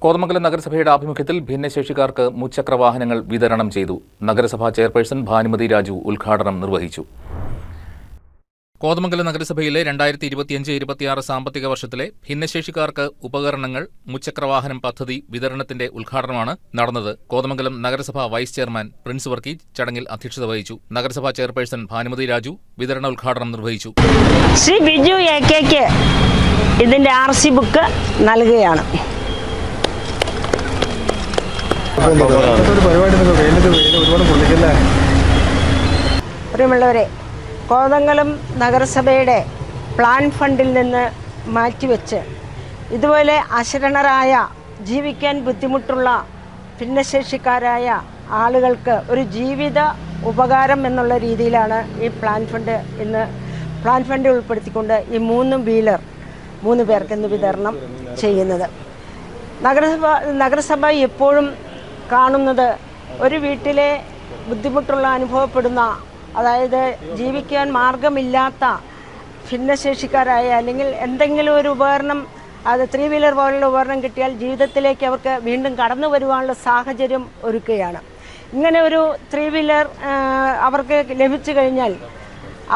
കോതമംഗലം നഗരസഭയുടെ ആഭിമുഖ്യത്തിൽ ഭിന്നശേഷിക്കാർക്ക് മുച്ചക്ര വാഹനങ്ങൾ വിതരണം ചെയ്തു. നഗരസഭാ ചെയർപേഴ്സൺ ഭാനുമതി രാജു ഉദ്ഘാടനം നിർവഹിച്ചു. കോതമംഗലം നഗരസഭയിലെ 2025-26 സാമ്പത്തിക വർഷത്തിലെ ഭിന്നശേഷിക്കാർക്ക് ഉപകരണങ്ങൾ മുച്ചക്രവാഹനം പദ്ധതി വിതരണത്തിന്റെ ഉദ്ഘാടനമാണ് നടന്നത്. കോതമംഗലം നഗരസഭാ വൈസ് ചെയർമാൻ പ്രിൻസ് വർഗീസ് ചടങ്ങിൽ അധ്യക്ഷത വഹിച്ചു. നഗരസഭാ ചെയർപേഴ്സൺ ഭാനുമതി രാജു വിതരണ ഉദ്ഘാടനം നിർവഹിച്ചു. ശ്രീ ബിജു എ.കെക്ക് ഇതിന്റെ RC ബുക്ക് നൽകുകയാണ്. പ്രിയമുള്ളവരെ, കോതമംഗലം നഗരസഭയുടെ പ്ലാൻ ഫണ്ടിൽ നിന്ന് മാറ്റിവെച്ച് ഇതുപോലെ അശരണരായ ജീവിക്കാൻ ബുദ്ധിമുട്ടുള്ള ഭിന്നശേഷിക്കാരായ ആളുകൾക്ക് ഒരു ജീവിത ഉപകാരം എന്നുള്ള രീതിയിലാണ് ഈ പ്ലാൻ ഫണ്ട് ഉൾപ്പെടുത്തിക്കൊണ്ട് ഈ 3 വീലർ 3 പേർക്ക് ഇന്ന് വിതരണം ചെയ്യുന്നത്. നഗരസഭ എപ്പോഴും കാണുന്നത് ഒരു വീട്ടിലെ ബുദ്ധിമുട്ടുള്ള അനുഭവപ്പെടുന്ന, അതായത് ജീവിക്കാൻ മാർഗമില്ലാത്ത ഭിന്നശേഷിക്കാരായ അല്ലെങ്കിൽ എന്തെങ്കിലും ഒരു ഉപകരണം, അത് 3 വീലർ പോലുള്ള ഉപകരണം കിട്ടിയാൽ ജീവിതത്തിലേക്ക് അവർക്ക് വീണ്ടും കടന്നു വരുവാനുള്ള സാഹചര്യം ഒരുക്കുകയാണ്. ഇങ്ങനെ ഒരു 3 വീലർ അവർക്ക് ലഭിച്ചു കഴിഞ്ഞാൽ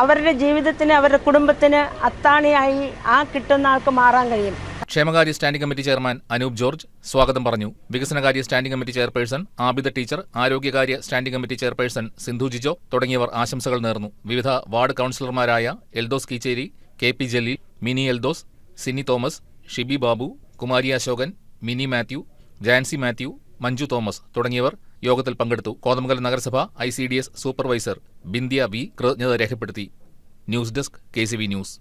അവരുടെ ജീവിതത്തിന്, അവരുടെ കുടുംബത്തിന് അത്താണിയായി ആ കിട്ടുന്ന ആൾക്ക് മാറാൻ കഴിയും. ക്ഷേമകാര്യ standing committee chairman Anoop George സ്വാഗതം പറഞ്ഞു. വികസനകാര്യ standing committee chairperson Abida teacher, ആരോഗ്യകാര്യ standing committee chairperson Sindhu Jijo തുടങ്ങിയവർ ആശംസകൾ നേർന്നു. വിവിധ വാർഡ് കൌൺസിലർമാരായ എൽദോസ് കീച്ചേരി, KP ജലീൽ, മിനി എൽദോസ്, സിനി തോമസ്, ഷിബി ബാബു, കുമാരി അശോകൻ, മിനി മാത്യു, ജാൻസി മാത്യു, മഞ്ജു തോമസ് തുടങ്ങിയവർ യോഗത്തിൽ പങ്കെടുത്തു. കോതമംഗലം നഗരസഭ ICDS സൂപ്പർവൈസർ ബിന്ദിയ V കൃതജ്ഞത രേഖപ്പെടുത്തി. News desk KCV news.